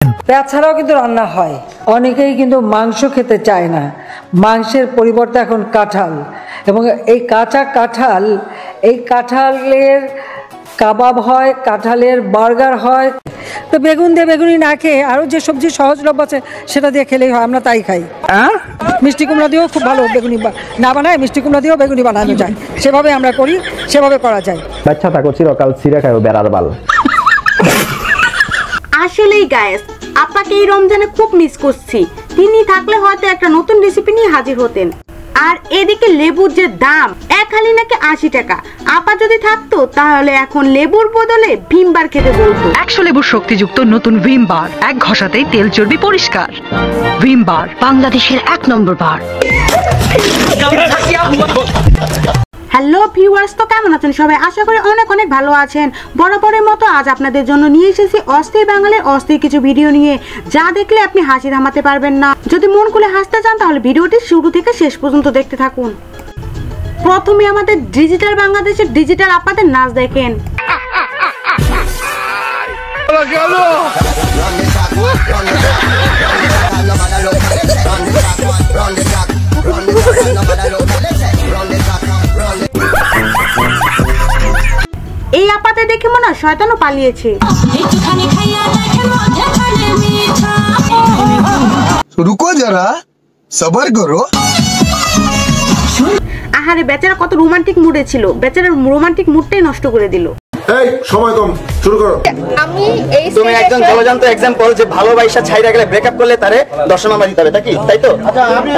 পেঁয়াজ ছাড়াও কিন্তু রান্না হয়। অনেকেই কিন্তু মাংস খেতে চায় না, মাংসের পরিবর্তে এখন কাঁঠাল, এবং এই কাঁচা কাঁঠাল, এই কাঁঠালের কাবাব হয়, কাঁঠালের বার্গার হয়। তো বেগুন দিয়ে বেগুনি না খেয়ে আরও যে সবজি সহজলভ্য আছে সেটা দিয়ে খেলেই হয়, আমরা তাই খাই। মিষ্টি কুমড়া দিয়েও খুব ভালো বেগুনি না বানায়, মিষ্টি কুমড়া দিয়েও বেগুনি বানানো যায়, সেভাবে আমরা করি, সেভাবে করা যায়। বাচ্চা থাকো চিরকাল ছিঁড়ে খাও বেড়ার বাল। আসলেই গায়েস, আপনাকে এই রমজানে খুব মিস করছি। তিনি থাকলে হয়তো একটা নতুন রেসিপি নিয়ে হাজির হতেন। আর এদিকে লেবুর যে দাম, এক হালি নাকি 80 টাকা। আপা যদি থাকতো তাহলে এখন লেবুর বদলে ভিম বার খেতে বলতো। 100 লেবুর শক্তিযুক্ত নতুন ভিম বার, এক ঘষাতেই তেল চর্বি পরিষ্কার। ভিম বার, বাংলাদেশের 1 নম্বর বার। হ্যালো ভিউয়ার্স, তো কেমন আছেন সবাই? আশা করি অনেক অনেক ভালো আছেন। বরাবরের মতো আজ আপনাদের জন্য নিয়ে এসেছি অস্থির বাঙালির অস্থির কিছু ভিডিও নিয়ে, যা দেখলে আপনি হাসি থামাতে পারবেন না। যদি মন খুলে হাসতে চান তাহলে ভিডিওটি শুরু থেকে শেষ পর্যন্ত দেখতে থাকুন। প্রথমে আমাদের ডিজিটাল বাংলাদেশের ডিজিটাল আপাদের নাচ দেখেন। এই আপাতে দেখে মনে হয় শয়তানও পালিয়েছে। রুকো যারা, সবার করো। আহারে, বেচারা কত রোমান্টিক মুডে ছিল, বেচারার রোমান্টিক মুডটাই নষ্ট করে দিল। এই সময় কম, শুরু করো। তুমি একজন জলজান্ত एग्जांपल যে ভালোবাসা ছাইরা গেলে ব্রেকআপ করলে তারে 10 নাম্বার দিতে হবে, তাই তো? আচ্ছা, আমি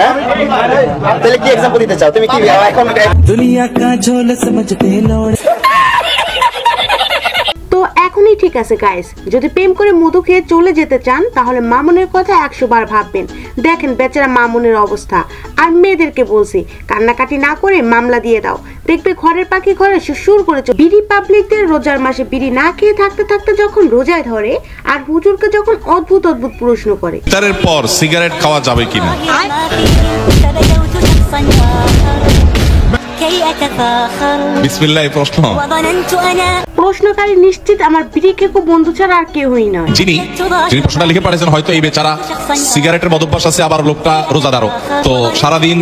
তাহলে কি एग्जांपल দিতে চাও তুমি? কি এখন দুনিয়া কা ঝোল সমঝতে লোড়। তো এখনই ঠিক আছে গাইস, যদি প্রেম করে মধু খেয়ে চলে যেতে চান তাহলে মামুনের কথা 100 বার ভাববেন। দেখেন বেচারা মামুনের অবস্থা। আর মেয়েদেরকে বলছি, কান্নাকাটি না করে মামলা দিয়ে দাও, দেখবে ঘরের পাখি ঘরে সুর করেছে। বিড়ি পাবলিকদের রোজার মাসে বিড়ি না খেয়ে থাকতে থাকতে যখন রোজায় ধরে, আর হুজুরকে যখন অদ্ভুত অদ্ভুত প্রশ্ন করে, ইফতারের পর সিগারেট খাওয়া যাবে কিনা। বিসমিল্লাহ। প্রশ্নকারী নিশ্চিত আমার বিড়ি খেকো বন্ধু ছাড়া আর কেউই নয়। যিনি প্রশ্নটা লিখে পাঠিয়েছেন হয়তো এই বেচারা সিগারেটের বদভ্যাস আছে, আবার লোকটা রোজাদারও। তো সারাদিন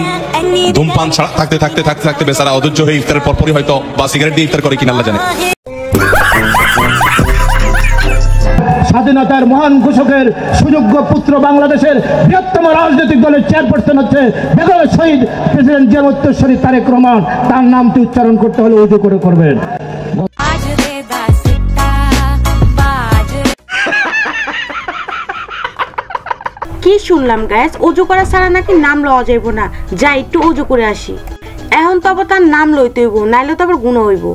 ধূমপান ছাড়া থাকতে থাকতে থাকতে থাকতে বেচারা অধৈর্য হয়ে ইফতারের পরপরই হয়তো বা সিগারেট দিয়ে ইফতার করে কিনা আল্লাহ জানে। স্বাধীনতার মহান ঘোষকের সুযোগ্য পুত্র, বাংলাদেশের বৃহত্তম রাজনৈতিক দলের চেয়ারপারসন হচ্ছে বেগম শহীদ প্রেসিডেন্ট জিয়াউর রহমান তারেক রহমান। তার নামটি উচ্চারণ করতে হলে উজু করে করবেন। কি শুনলাম গাইস, ওযু করা ছাড়া নাকি নাম লওয়া যাইব না। যাই একটু ওযু করে আসি। এখন তো আবার তার নাম লইতে হইব, নাইলে তো আবার গুণ হইব।